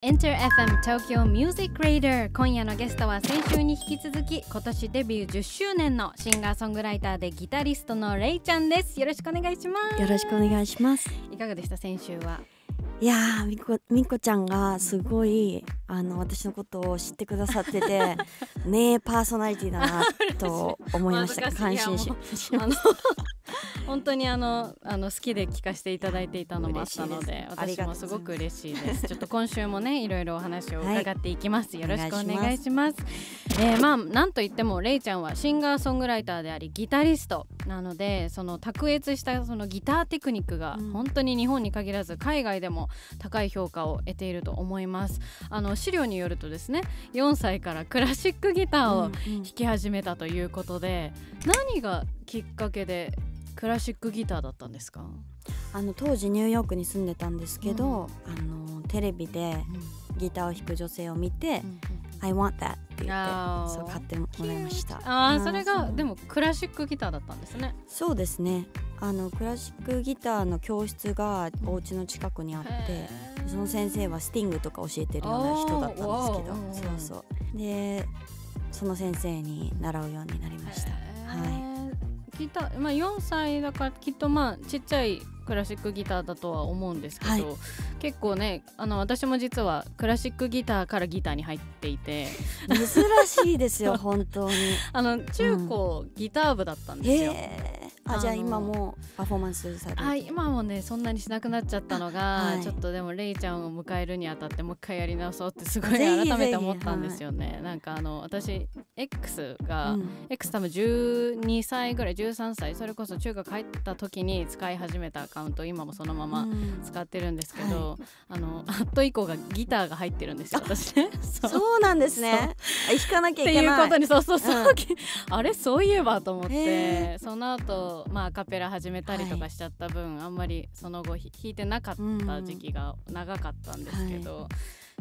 Enter FM Tokyo Music Radar 今夜のゲストは先週に引き続き今年デビュー10周年のシンガーソングライターでギタリストのレイちゃんです。よろしくお願いします。よろしくお願いします。いかがでした先週は？いやーみこちゃんがすごい私のことを知ってくださってて名パーソナリティだなと思いました感心し本当に好きで聞かせていただいていたのもあったので私もすごく嬉しいです。ちょっと今週もねいろいろお話を伺っていきます、はい、よろしくお願いします。なんといってもレイちゃんはシンガーソングライターでありギタリストなのでその卓越したそのギターテクニックが本当に日本に限らず海外でも高い評価を得ていると思います。資料によるとですね4歳からクラシックギターを弾き始めたということで、何がきっかけでクラシックギターだったんですか？当時ニューヨークに住んでたんですけど、テレビでギターを弾く女性を見て、I want that って言ってそう買ってもらいました。それがでもクラシックギターだったんですね。そうですね。クラシックギターの教室がお家の近くにあって、その先生はスティングとか教えてるような人だったんですけど、そうでその先生に習うようになりました。ギター、4歳だからきっとちっちゃいクラシックギターだとは思うんですけど、はい、結構ね私も実はクラシックギターからギターに入っていて珍しいですよ本当に中高ギター部だったんですよ。じゃあ今もパフォーマンスされる？今もねそんなにしなくなっちゃったのが、ちょっとでもレイちゃんを迎えるにあたってもう一回やり直そうってすごい改めて思ったんですよね。なんか私 X が、X 多分12歳ぐらい13歳それこそ中学入った時に使い始めたアカウント今もそのまま使ってるんですけど、アット以降がギターが入ってるんですよ私ね。そうなんですね。弾かなきゃいけないっていうことにあれそういえばと思って、その後アカペラ始めたりとかしちゃった分、あんまりその後弾いてなかった時期が長かったんですけど、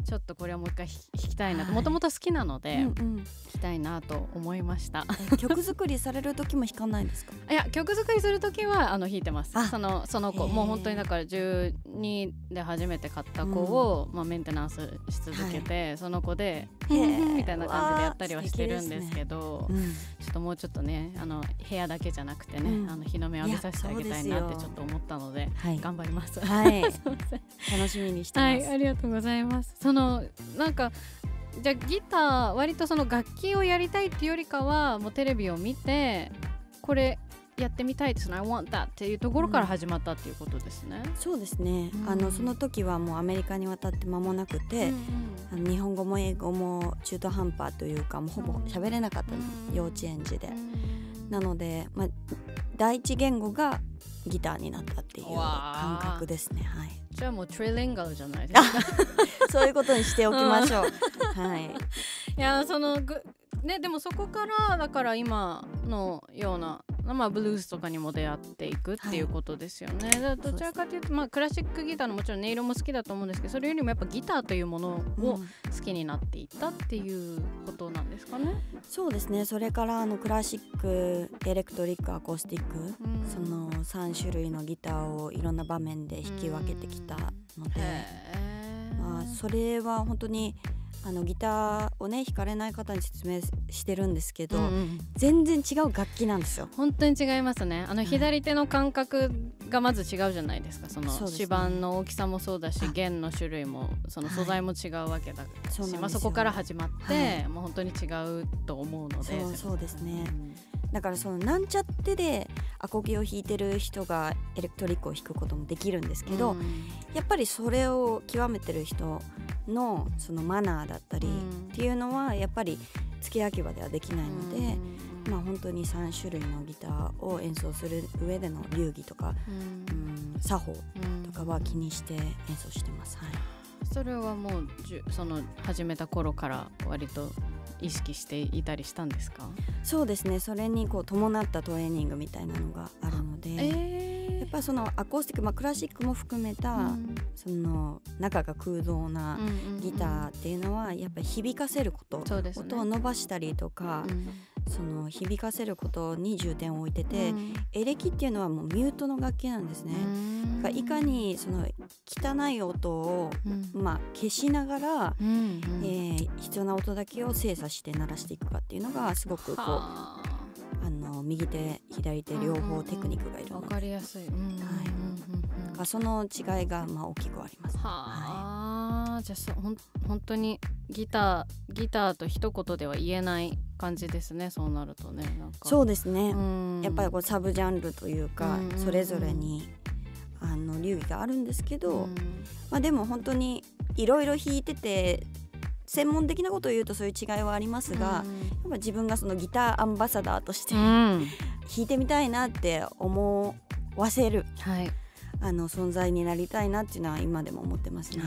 ちょっとこれはもう一回弾きたいなと、もともと好きなので、弾きたいなと思いました。曲作りされる時も弾かないんですか？いや曲作りする時は弾いてます。その子もう本当にだから12で初めて買った子を、メンテナンスし続けて、その子でみたいな感じでやったりはしてるんですけど、ちょっともうちょっとね部屋だけじゃなくてね、日の目を浴びさせてあげたいなってちょっと思ったので、頑張ります。楽しみにしてます。ありがとうございます。なんかじゃあギター割とその楽器をやりたいっていうよりかはもうテレビを見てこれやってみたいですね I want that っていうところから始まったっていうことですね。そうですね、その時はもうアメリカに渡って間もなくて、日本語も英語も中途半端というかもうほぼ喋れなかった、幼稚園児で、なので、第一言語がギターになったっていう感覚ですね。じゃあもうトリリンガルじゃないですか。そういうことにしておきましょう。いやでもそこからだから今のようなブルースとかにも出会っていくっていうことですよね。どちらかというとクラシックギターのもちろん音色も好きだと思うんですけど、それよりもやっぱギターというものを好きになっていったっていうことなんですかね。そうですね。それからクラシック、エレクトリック、アコースティック、その3種類のギターをいろんな場面で弾き分けてきたので、それは本当にギターをね弾かれない方に説明してるんですけど、全然違う楽器なんですよ。本当に違いますね。左手の感覚がまず違うじゃないですか。その指板の大きさもそうだし、弦の種類もその素材も違うわけだし、そこから始まって、もう本当に違うと思うので。そうですね。だからそのなんちゃってでアコギを弾いてる人がエレクトリックを弾くこともできるんですけど、やっぱりそれを極めてる人のそのマナーだったりっていうのはやっぱり付け焼き場ではできないので、本当に3種類のギターを演奏する上での流儀とか、作法とかは気にして演奏してます。それはもうその始めた頃から割と意識していたりしたんですか？そうですね。それに伴ったトレーニングみたいなのがあるので、やっぱそのアコースティック、クラシックも含めた、その中が空洞なギターっていうのはやっぱり響かせること、音を伸ばしたりとか、その響かせることに重点を置いてて、エレキっていうのはもうミュートの楽器なんですね。だからいかにその汚い音を、消しながら、必要な音だけを精査して鳴らしていくかっていうのがすごくこう右手左手両方テクニックがいるので、分かりやすい、その違いが大きくあります。じゃあ本当にギターと一言では言えない感じですね。そうなるとね、なんかそうですね、やっぱりこうサブジャンルというか、それぞれに流儀があるんですけど、でも本当にいろいろ弾いてて専門的なことを言うとそういう違いはありますが、やっぱ自分がそのギターアンバサダーとして、弾いてみたいなって思わせる、存在になりたいなっていうのは今でも思ってますね。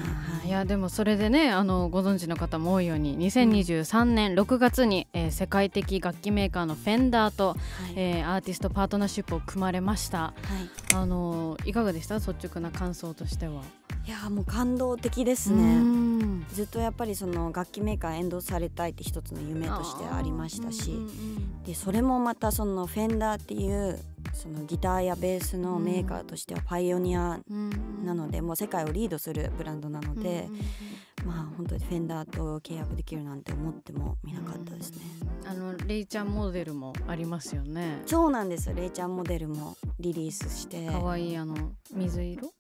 いやでもそれでね、ご存知の方も多いように2023年6月に、世界的楽器メーカーのフェンダーと、アーティストパートナーシップを組まれました。いかがでした？率直な感想としては。いやもう感動的ですね。ずっとやっぱりその楽器メーカーエンドーされたいって一つの夢としてありましたし、でそれもまたそのフェンダーっていうそのギターやベースのメーカーとしてはパイオニアなので、もう世界をリードするブランドなので、本当にフェンダーと契約できるなんて思ってもみなかったですね。レイちゃんモデルもありますよね。そうなんです。レイちゃんモデルもリリースして、かわいい水色、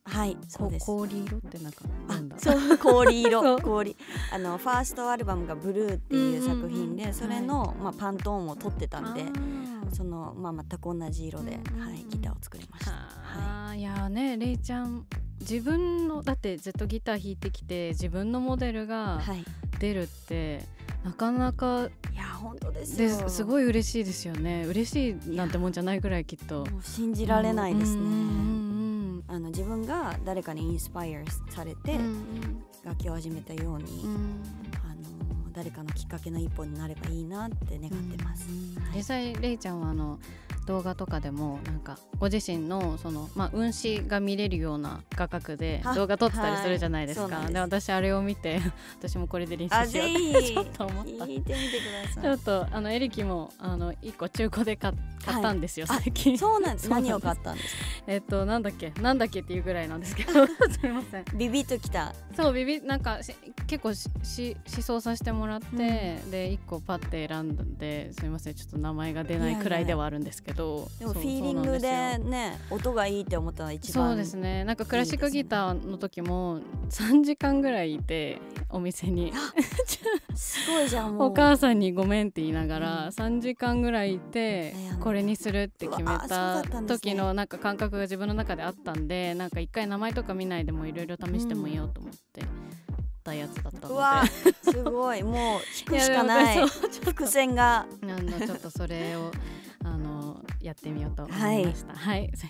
そうです。氷色ってなんだそう氷色氷ファーストアルバムがブルーっていう作品で、それの、パントーンを取ってたんで、その、全く同じ色で、ギターを作りました。いやね、レイちゃん自分のだってずっとギター弾いてきて自分のモデルが出るって、なかなか、いや本当ですよ。すごい嬉しいですよね。嬉しいなんてもんじゃないぐらいきっともう信じられないですね。自分が誰かにインスパイアされて楽器を始めたように、誰かのきっかけの一歩になればいいなって願ってます。実際レイちゃんは動画とかでもなんかご自身のその、運指が見れるような画角で動画撮ってたりするじゃないですか。で私あれを見て私もこれで練習しようってちょっと思った。弾いてみてください。ちょっとエリキも1個中古で買ったんですよ、最近。そうなんです。何を買ったんですか？なんだっけっていうぐらいなんですけどすみません。ビビッときた。そうなんか結構試奏させてもらって、で1個パッて選んで、すみませんちょっと名前が出ないくらいではあるんですけど、でもフィーリングでね、音がいいって思ったのが一番。そうですね。なんかクラシックギターの時も3時間ぐらいいて、お店にすごいじゃん。もうお母さんにごめんって言いながら3時間ぐらいいて、これにするって決めた時のなんか感覚が自分の中であったんで、なんか一回名前とか見ないでもいろいろ試してもいいよと思ってたやつだったので、うわすごい、もう弾くしかない伏線がちょっとそれをやってみようと思いました。す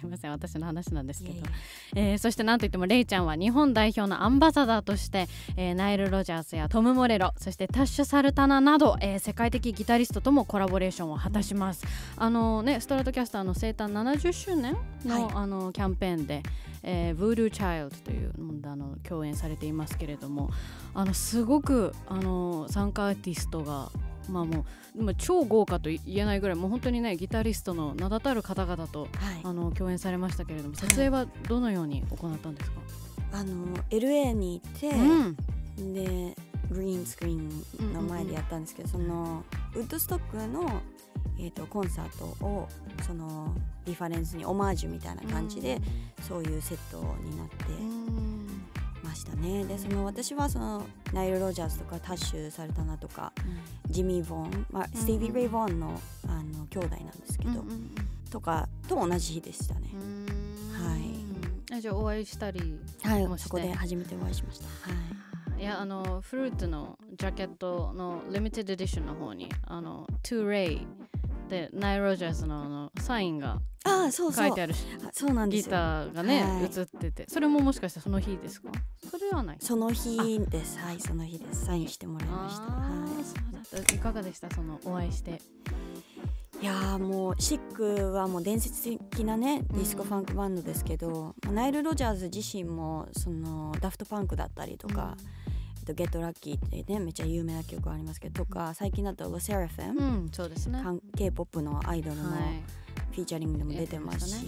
いません、私の話なんですけど、そしてなんといってもレイちゃんは日本代表のアンバサダーとして、ナイル・ロジャースやトム・モレロ、そしてタッシュ・サルタナなど、世界的ギタリストともコラボレーションを果たします。ストラトキャスターの生誕70周年の、キャンペーンで、Voodoo Child という共演されていますけれども、すごく参加アーティストがもう超豪華と言えないぐらい、もう本当にねギタリストの名だたる方々と、共演されましたけれども、撮影はどのように行ったんですか？LA に行って、でグリーンスクリーンの前でやったんですけど、そのウッドストックの、コンサートをそのリファレンスにオマージュみたいな感じで、そういうセットになってましたね。で私はそのナイル・ロジャースとかタッシュ・サルタナとか、ジミー・ボーン、スティービー・レイ・ボーンの、兄弟なんですけど、とかと同じ日でしたね。じゃあお会いしたりもして、そこで初めてお会いしました。いやフルーツのジャケットのリミテッドエディションの方にTo Ray でナイル・ロジャースのサインが書いてあるし、そうなんですよ。ギターがね、映ってて、それももしかしてその日ですか？それはない。その日です。その日です。サインしてもらいました。そうだった。いかがでした？そのお会いして。いやもうシックはもう伝説的なねディスコファンクバンドですけど、ナイル・ロジャーズ自身もそのダフトパンクだったりとか、Get Lucky ってねめっちゃ有名な曲ありますけどとか、最近だと LE SSERAFIM、そうですね、K-POP のアイドルのフィーチャリングでも出てますし、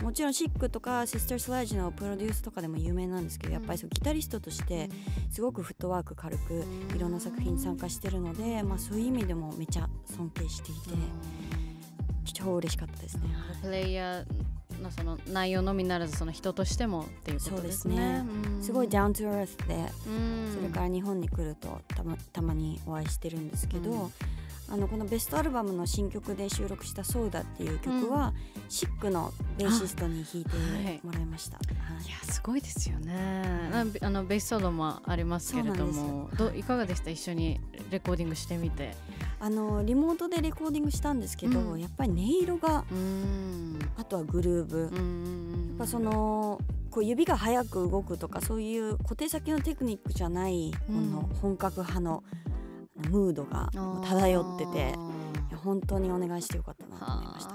もちろんシックとか Sister Sledge のプロデュースとかでも有名なんですけど、やっぱりそうギタリストとしてすごくフットワーク軽くいろんな作品に参加してるので、そういう意味でもめっちゃ尊敬していて、超嬉しかったですね。プレイヤーのその内容のみならずその人としてもっていうことですね。すごい down to earth で、それから日本に来るとたまにお会いしてるんですけど、このベストアルバムの新曲で収録したソーダっていう曲は、シックのベーシストに弾いてもらいました。いやすごいですよね。ベースソロもありますけれども、いかがでした？一緒にレコーディングしてみて。リモートでレコーディングしたんですけど、やっぱり音色が、あとはグルーブ、やっぱそのこう指が速く動くとかそういう小手先のテクニックじゃない、この本格派のムードが漂ってて、本当にお願いしてよかったなと思いました。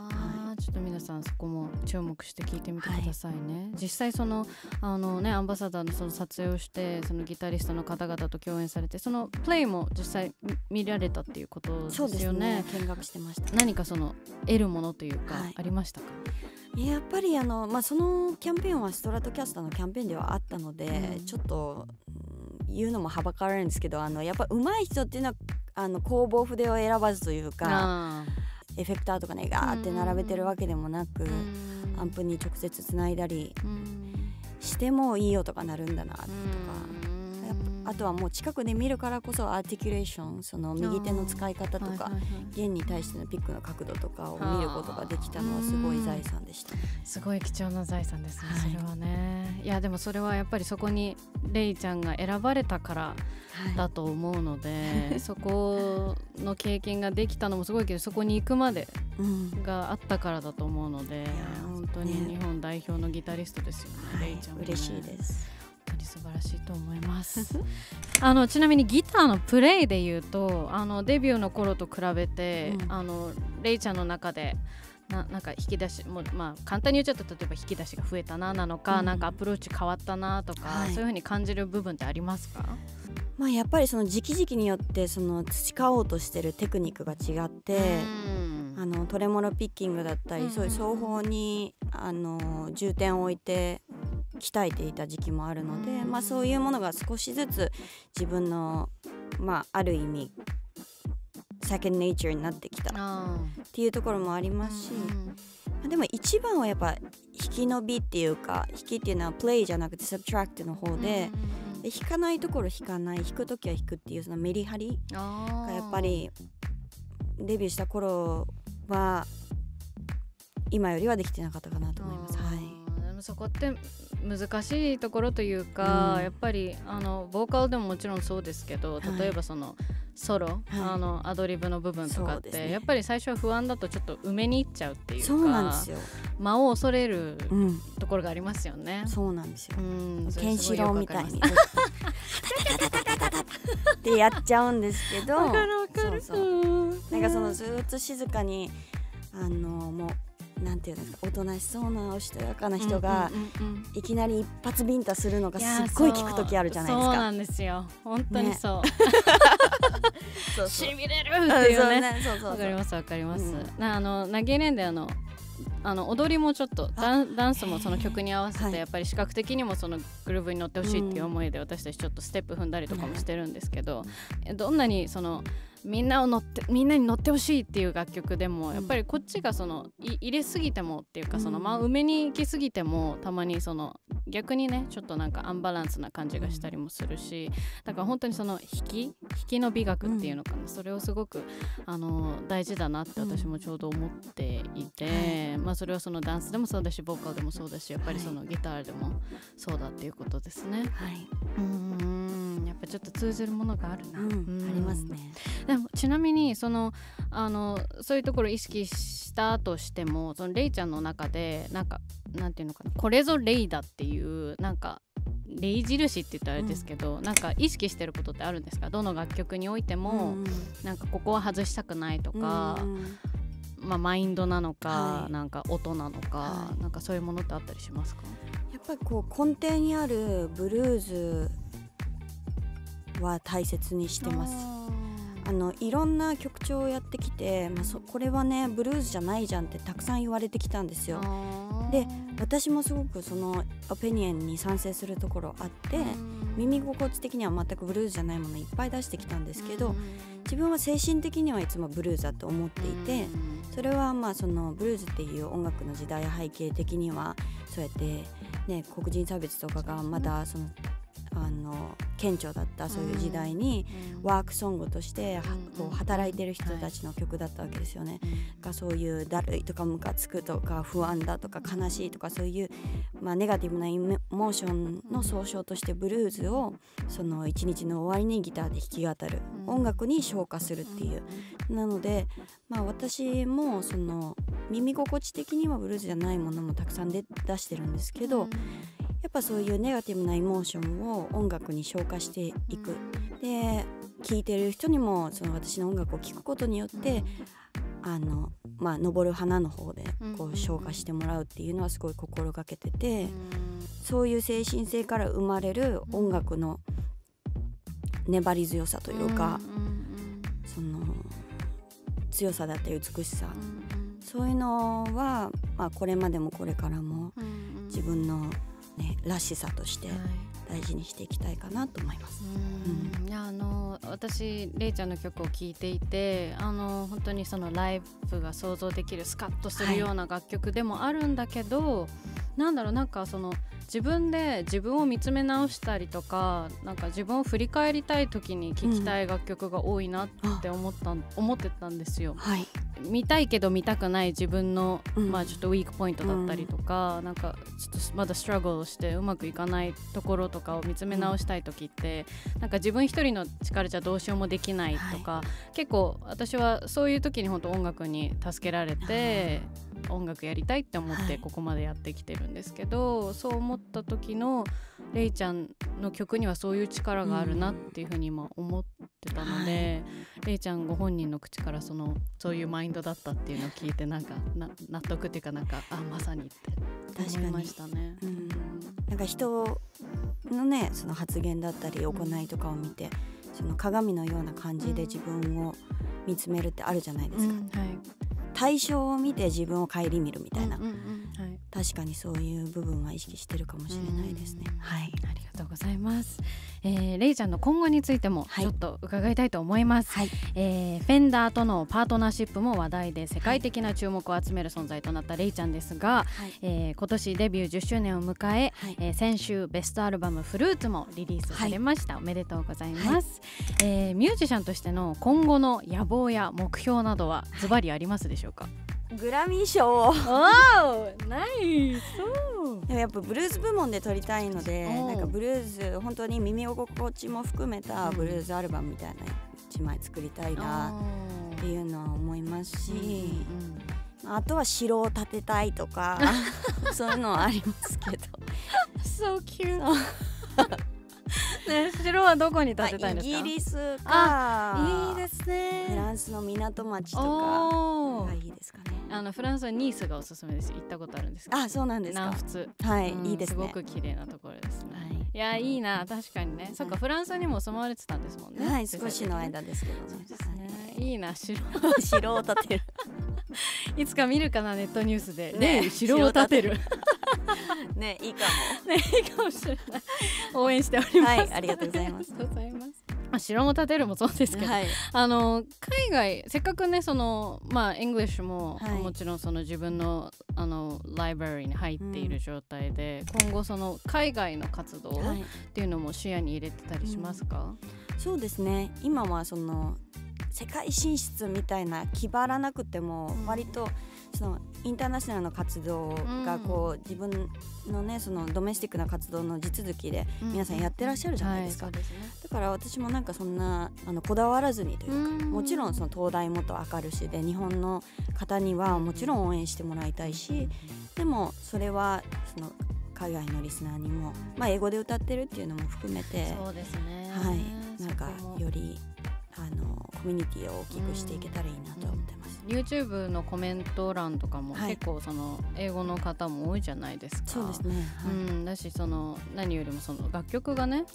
ちょっと皆さんそこも注目して聞いてみてくださいね。実際そのアンバサダーのその撮影をしてそのギタリストの方々と共演されて、そのプレイも実際見られたっていうことですよね。そうですね、見学してました。何かその得るものというか、ありましたか？やっぱりそのキャンペーンはストラトキャスターのキャンペーンではあったので、ちょっと言うのもはばかられるんですけど、やっぱ上手い人っていうのは工房筆を選ばずというか、エフェクターとかねガーって並べてるわけでもなく、アンプに直接つないだりしてもいい音が鳴るんだなとか、あとはもう近くで見るからこそアーティキュレーション、その右手の使い方とか、弦に対してのピックの角度とかを見ることができたのはすごい財産でした。すごい貴重な財産ですね、それはね。いやでもそれはやっぱりそこにレイちゃんが選ばれたからだと思うので、そこの経験ができたのもすごいけど、そこに行くまでがあったからだと思うので、本当に日本代表のギタリストですよね、レイちゃんはね。嬉しいです。本当に素晴らしいと思いますちなみにギターのプレイでいうとデビューの頃と比べて、レイちゃんの中でなんか引き出しも、簡単に言っちゃうと、例えば引き出しが増えたななのか、なんかアプローチ変わったなとか、そういう風に感じる部分ってありますか？やっぱりその時期時期によってその培おうとしてるテクニックが違って、トレモロピッキングだったり、そういう奏法に重点を置いて鍛えていた時期もあるので、そういうものが少しずつ自分の、ある意味セカンドネイチャーになってきたっていうところもありますし、でも一番はやっぱ弾き伸びっていうか、弾きっていうのはプレイじゃなくてサブトラクトの方で、弾かないところ弾かない、弾くときは弾くっていうそのメリハリがやっぱりデビューした頃は今よりはできてなかったかなと思います。でもそこって難しいところというか、やっぱりボーカルでももちろんそうですけど、例えばそのソロ、アドリブの部分とかって、やっぱり最初は不安だとちょっと埋めにいっちゃうっていうか、そうなんですよ、間を恐れるところがありますよね。そうなんですよ、ケンシロウみたいにってやっちゃうんですけど、わかるわかる。なんかそのずっと静かにもうなんていうんですか、おとなしそうなおしとやかな人がいきなり一発ビンタするのがすっごい聞く時あるじゃないですか。そうなんですよ、本当にそう、しびれるっていうね。わかりますわかります。投げれんで踊りもちょっとダンスもその曲に合わせてやっぱり視覚的にもそのグルーヴに乗ってほしいっていう思いで私たちちょっとステップ踏んだりとかもしてるんですけど、どんなにそのみんなに乗ってほしいっていう楽曲でもやっぱりこっちがその入れすぎてもっていうか、その埋めに行きすぎてもたまにその逆にねちょっとなんかアンバランスな感じがしたりもするし、だから本当にその引きの美学っていうのかな、それをすごく大事だなって私もちょうど思っていて、それはそのダンスでもそうだし、ボーカルでもそうだし、やっぱりそのギターでもそうだっていうことですね。やっぱちょっと通じるものがあるな、ありますね。でもちなみにそういうところを意識したとしても、そのレイちゃんの中でなんていうのかな、これぞレイだっていうなんかレイ印って言ったらあれですけど、なんか意識してることってあるんですか？どの楽曲においても、なんかここは外したくないとか、マインドなのか、なんか音なのか、なんかそういうものってあったりしますか？やっぱりこう根底にあるブルーズは大切にしてます。いろんな曲調をやってきて、これはねブルースじゃないじゃんってたくさん言われてきたんですよ。で私もすごくそのオピニオンに賛成するところあって、耳心地的には全くブルースじゃないものいっぱい出してきたんですけど、自分は精神的にはいつもブルースだと思っていて、それはそのブルースっていう音楽の時代背景的にはそうやってね黒人差別とかがまだその顕著だったそういう時代にワークソングとしてこう働いてる人たちの曲だったわけですよね。そういうだるいとかムカつくとか不安だとか悲しいとかそういう、ネガティブなエモーションの総称としてブルースをその一日の終わりにギターで弾き語る音楽に昇華するっていう。なので、私もその耳心地的にはブルースじゃないものもたくさん出してるんですけど、やっぱそういうネガティブなエモーションを音楽に昇華していく。で聴いてる人にもその私の音楽を聴くことによって昇る花の方でこう昇華してもらうっていうのはすごい心がけてて、そういう精神性から生まれる音楽の粘り強さというか、その強さだったり美しさ、そういうのは、これまでもこれからも自分のらしさとして大事にしていきたいかなと思います。いや私レイちゃんの曲を聴いていて本当にそのライブが想像できるスカッとするような楽曲でもあるんだけど、なんかその自分で自分を見つめ直したりとか、なんか自分を振り返りたい時に聴きたい楽曲が多いなって思ってたんですよ。見たいけど見たくない自分の、ちょっとウィークポイントだったりとか、なんかちょっとまだストラグルしてうまくいかないところとかを見つめ直したい時って、なんか自分一人の力じゃどうしようもできないとか、結構私はそういう時に本当音楽に助けられて、音楽やりたいって思ってここまでやってきてるんですけど、そう思った時のレイちゃんの曲にはそういう力があるなっていうふうに今思ってたので、レイちゃんご本人の口からそういうマインドだったっていうのを聞いて、なんか納得っていうか、なんかまさにって思いましたね。なんか人のねその発言だったり行いとかを見て、その鏡のような感じで自分を見つめるってあるじゃないですか。対象を見て自分を顧みるみたいな、確かにそういう部分は意識してるかもしれないですね。ありがとうございます。レイちゃんの今後についてもちょっと伺いたいと思います。フェンダーとのパートナーシップも話題で世界的な注目を集める存在となったレイちゃんですが、今年デビュー10周年を迎え、先週ベストアルバムフルーツもリリースされました。おめでとうございます。ミュージシャンとしての今後の野望や目標などはズバリありますでしょうか？グラミー賞ナイス。でもやっぱブルース部門で撮りたいので、なんかブルース本当に耳心地も含めたブルースアルバムみたいな1枚作りたいなっていうのは思いますし、あとは城を建てたいとかそういうのはありますけどSo cute ね、城はどこに建てたいんですか？イギリスか、いいですね。フランスの港町とかがいいですかね。フランスはニースがおすすめです。行ったことあるんですか？そうなんですか。南仏、いいですね。すごく綺麗なところですね。いやいいな、確かにね。そっか、フランスにも住まわれてたんですもんね。少しの間ですけどね。そうですね。いいな、城を建てるいつか見るかな、ネットニュースでね、城を建てるね、いいかもね、いいかもしれない。応援しております。ありがとうございます。城も建てるもそうですけど、海外せっかくね、エングリッシュも、もちろんその自分のライブラリーに入っている状態で、今後その海外の活動っていうのも視野に入れてたりしますか？そうですね。今はその世界進出みたいな気張らなくても、割とそのインターナショナルの活動がこう、自分のねそのドメスティックな活動の地続きで皆さんやってらっしゃるじゃないですか。だから私もなんかそんなこだわらずにというか、もちろんその東大元明るしで日本の方にはもちろん応援してもらいたいし、でもそれはその海外のリスナーにも、英語で歌ってるっていうのも含めて、そうですね。なんかよりコミュニティを大きくしていけたらいいなと思ってます。YouTube のコメント欄とかも結構その英語の方も多いじゃないですか。そうですね、だしその何よりもその楽曲がね、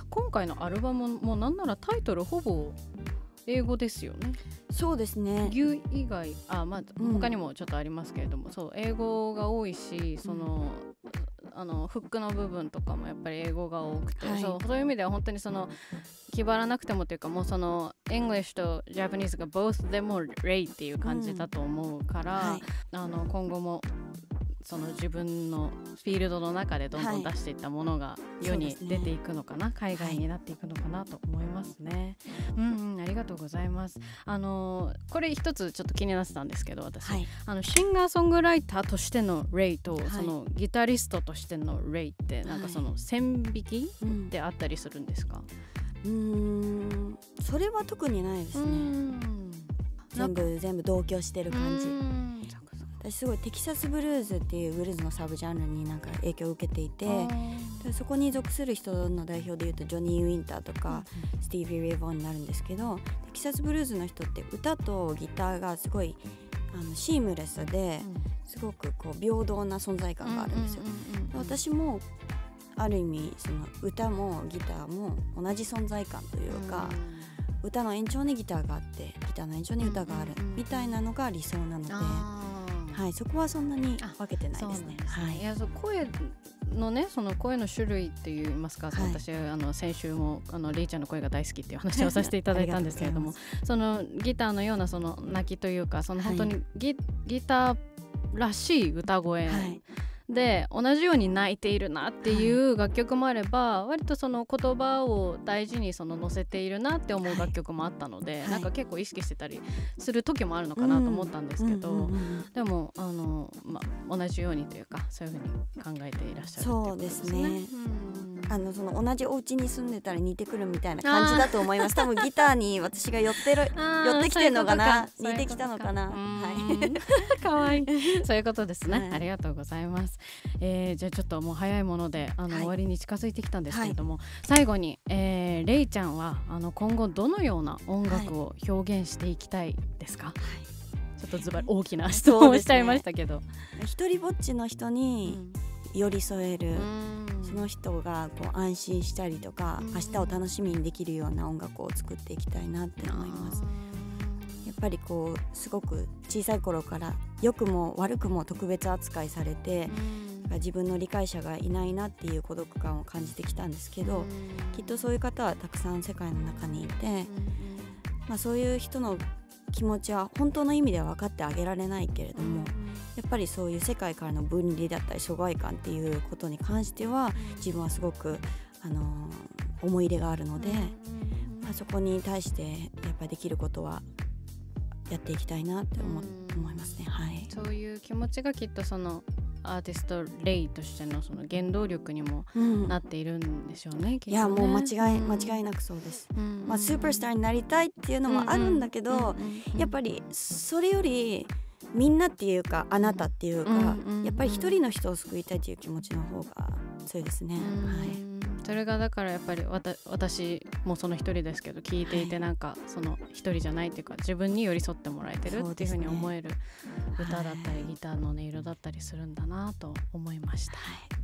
今回のアルバムもなんならタイトルほぼ英語ですよね。そうですね。牛以外他にもちょっとありますけれども、そう英語が多いし、そのフックの部分とかもやっぱり英語が多くて、そういう意味では本当にその気張らなくてもというか、もうその English と Japanese が both でも Ray っていう感じだと思うから、今後もその自分のフィールドの中でどんどん出していったものが世に出ていくのかな、海外になっていくのかなと思いますね。ありがとうございます。これ一つちょっと気になってたんですけど、私、シンガーソングライターとしてのレイと、そのギタリストとしてのレイってなんかその線引きってあったりするんですか？それは特にないですね。全部同居してる感じ。私すごいテキサスブルーズっていうブルーズのサブジャンルになんか影響を受けていて、そこに属する人の代表でいうとジョニー・ウィンターとか、スティービー・レイ・ボーンになるんですけど、テキサスブルーズの人って歌とギターがすごいシームレスですごくこう平等な存在感があるんですよ。私もある意味その歌もギターも同じ存在感というか、歌の延長にギターがあってギターの延長に歌があるみたいなのが理想なので、そこはそんなに分けてないですね。いや、声のね、その声の種類って言いますか、私先週もレイちゃんの声が大好きっていう話をさせていただいたんですけれどもそのギターのようなその鳴きというか、その本当にギターらしい歌声、で同じように泣いているなっていう楽曲もあれば、割とその言葉を大事にその乗せているなって思う楽曲もあったので、なんか結構意識してたりする時もあるのかなと思ったんですけど、でも同じようにというか、そういうふうに考えていらっしゃるっていうことですね。そうですね。その同じお家に住んでたら似てくるみたいな感じだと思います。多分ギターに私が寄ってきてるのかな、似てきたのかな。かわいい。そういうことですね。ありがとうございます。じゃあちょっともう早いもので終わりに近づいてきたんですけれども、最後に、レイちゃんは今後どのような音楽を表現していきたいですか？ちょっとズバリ大きな質問をしちゃいましたけど。一人ぼっちの人に寄り添える、その人がこう安心したりとか、明日を楽しみにできるような音楽を作っていきたいなって思います。やっぱりこうすごく小さい頃から良くも悪くも特別扱いされて、自分の理解者がいないなっていう孤独感を感じてきたんですけど、きっとそういう方はたくさん世界の中にいて、そういう人の気持ちは本当の意味では分かってあげられないけれども、やっぱりそういう世界からの分離だったり疎外感っていうことに関しては自分はすごく思い入れがあるので、そこに対してやっぱりできることはやっていきたいなって思いますね。そういう気持ちがきっとそのアーティストレイとしてのその原動力にもなっているんでしょうね。いやもう間違いなくそうです。スーパースターになりたいっていうのもあるんだけど、やっぱりそれよりみんなっていうかあなたっていうか、やっぱり一人の人を救いたいという気持ちの方が強いですね。それがだからやっぱり私もその一人ですけど、聞いていてなんかその一人じゃないっていうか、自分に寄り添ってもらえてるっていうふうに思える歌だったりギターの音色だったりするんだなと思いました。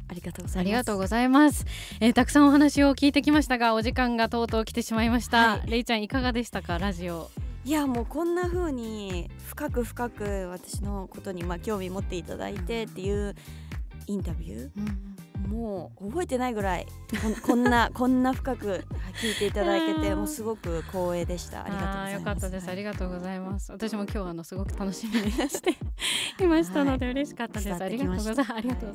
ありがとうございます。ありがとうございます。たくさんお話を聞いてきましたが、お時間がとうとう来てしまいました。レイちゃんいかがでしたか、ラジオ？いやもうこんな風に深く私のことに興味持っていただいてっていうインタビュー、もう覚えてないぐらいこんな深く聞いていただけてもうすごく光栄でした。ありがとうございます。よかったです。ありがとうございます。私も今日すごく楽しみにしていましたので嬉しかったです。ありがとうご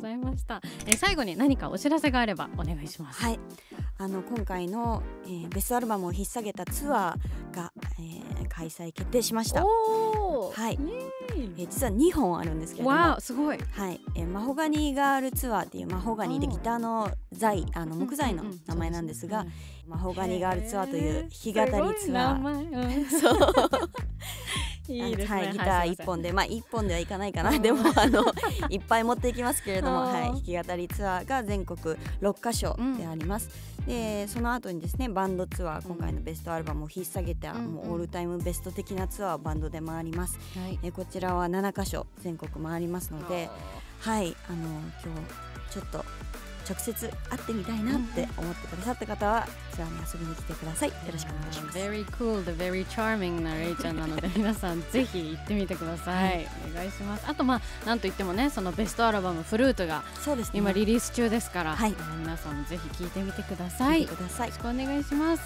ざいました。最後に何かお知らせがあればお願いします。今回の、ベストアルバムを引っ提げたツアーが、開催決定しました。実は2本あるんですけれども、わあすごい。はい、マホガニーガールツアーっていう、マホガニーでギターの材、木材の名前なんですが、マホガニーガールツアーという弾き語りツアー、そういいですね、はい、ギター1本で、まあ1本ではいかないかな、でもいっぱい持っていきますけれども、はい、弾き語りツアーが全国6カ所であります。でその後にですね、バンドツアー、今回のベストアルバムを引っ提げた、もうオールタイムベスト的なツアーをバンドで回ります。こちらは7カ所全国回りますので、はい、今日ちょっと直接会ってみたいなって思ってくださった方はツアーに遊びに来てください。よろしくお願いします。 Very cool, the very charming なレイちゃんなので皆さんぜひ行ってみてください、お願いします。あとなんといってもね、そのベストアルバムフルートが今リリース中ですから、皆さんぜひ聴いてみてください。よろしくお願いします。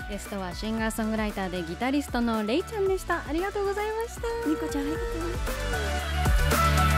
ゲストはシンガーソングライターでギタリストのレイちゃんでした。ありがとうございました。ニコちゃんありがとう。